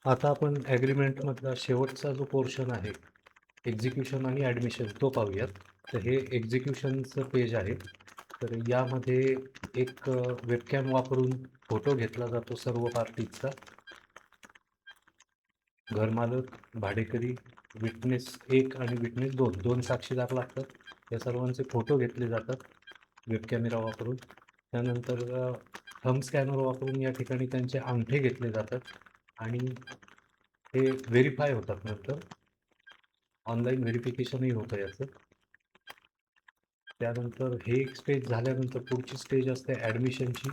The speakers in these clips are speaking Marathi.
आता आपण ॲग्रीमेंटमधला शेवटचा जो पोर्शन आहे, एक्झिक्युशन आणि ॲडमिशन तो पाहूयात. तर हे एक्झिक्युशनचं पेज आहे. तर यामध्ये एक वेबकॅम वापरून फोटो घेतला जातो सर्व पार्टीजचा. घरमालक, भाडेकरी, विटनेस 1 आणि विटनेस 2 दोन साक्षीदार लागतात. या सर्वांचे फोटो घेतले जातात वेब कॅमेरा वापरून. त्यानंतर थंब स्कॅनर वापरून या ठिकाणी त्यांचे अंगठे घेतले जातात आणि हे व्हेरीफाय होतात. नंतर ऑनलाईन व्हेरिफिकेशनही होतं याचं. त्यानंतर हे एक स्टेज झाल्यानंतर पुढची स्टेज असते ॲडमिशनची.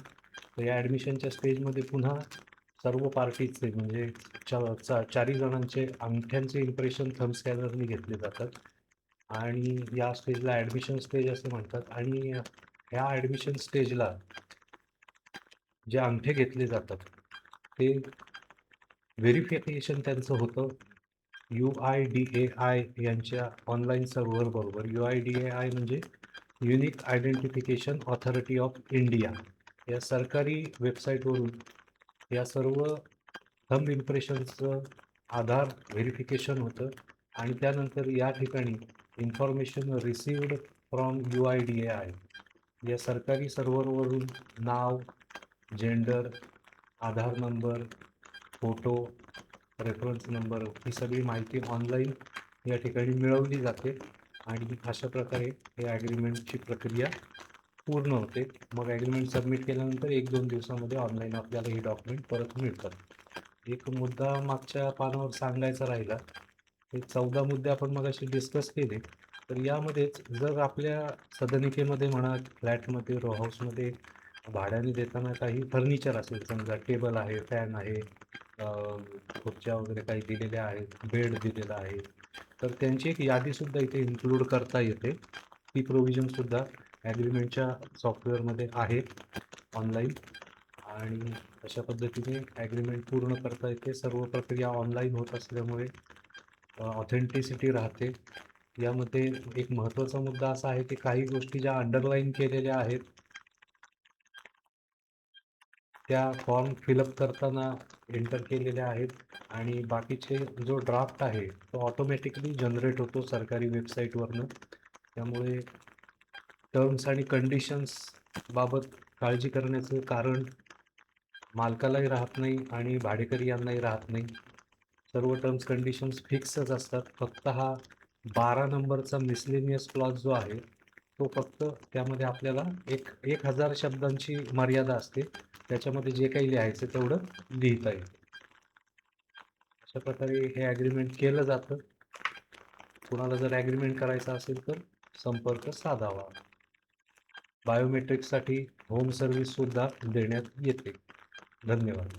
तर या ॲडमिशनच्या स्टेजमध्ये पुन्हा सर्व पार्टीचे म्हणजे चारही जणांचे अंगठ्यांचे इम्प्रेशन थंब स्कॅनरने घेतले जातात आणि या स्टेजला ॲडमिशन स्टेज असे म्हणतात. आणि ह्या ॲडमिशन स्टेजला जे अंगठे घेतले जातात ते व्हेरिफिकेशन त्यांचं होतं UIDAI यांच्या ऑनलाईन सर्व्हरबरोबर. UIDAI म्हणजे unique identification authority of India या सरकारी वेबसाईटवरून या सर्व थंब इम्प्रेशन्सचं आधार व्हेरिफिकेशन होतं आणि त्यानंतर या ठिकाणी इन्फॉर्मेशन रिसिव्ड फ्रॉम UIDAI या सरकारी सर्व्हरवरून नाव, जेंडर, आधार नंबर, फोटो, रेफरन्स नंबर ही सगळी माहिती ऑनलाईन या ठिकाणी मिळवली जाते आणि अशा प्रकारे हे ॲग्रीमेंटची प्रक्रिया पूर्ण होते. मग ॲग्रीमेंट सबमिट केल्यानंतर 1-2 दिवसामध्ये ऑनलाईन आपल्याला ही डॉक्युमेंट परत मिळतात. एक मुद्दा मागच्या पानावर सांगायचा राहिला. हे 14 मुद्दे आपण मगाशी डिस्कस केले. तर यामध्येच जर आपल्या सदनिकेमध्ये म्हणा, फ्लॅटमध्ये, रो हाऊसमध्ये भाड्याने देताना काही फर्निचर असेल, समजा टेबल आहे, फॅन आहे, खुर्च्या वगैरे काही दिलेल्या आहेत, बेड दिलेला आहे, तर त्यांची एक यादीसुद्धा इथे इन्क्लूड करता येते. ती प्रोव्हिजनसुद्धा ॲग्रीमेंटच्या सॉफ्टवेअरमध्ये आहे ऑनलाईन आणि अशा पद्धतीने ॲग्रीमेंट पूर्ण करता येते. सर्व प्रक्रिया ऑनलाईन होत असल्यामुळे ऑथेंटिसिटी राहते. यामध्ये एक महत्त्वाचा मुद्दा असा आहे की काही गोष्टी ज्या अंडरलाईन केलेल्या आहेत त्या फॉर्म फिलअप करताना एंटर केलेल्या आहेत आणि बाकीचे जो ड्राफ्ट आहे तो ऑटोमॅटिकली जनरेट होतो सरकारी वेबसाईटवरनं. त्यामुळे टर्म्स आणि कंडिशन्स बाबत काळजी करण्याचं कारण मालकालाही राहत नाही आणि भाडेकरी यांनाही राहत नाही. सर्व टर्म्स कंडिशन्स फिक्सच असतात. फक्त हा 12 नंबरचा मिसलेनियस क्लॉज जो आहे तो फक्त त्यामध्ये आपल्याला 1000 शब्दांची मर्यादा असते. त्याच्यामध्ये जे काही लिहायचं तेवढं लिहिता येईल. अशा प्रकारे हे ॲग्रीमेंट केलं जातं. कुणाला जर ॲग्रीमेंट करायचं असेल तर संपर्क साधावा. बायोमेट्रिकसाठी होम सर्व्हिससुद्धा देण्यात येते. धन्यवाद.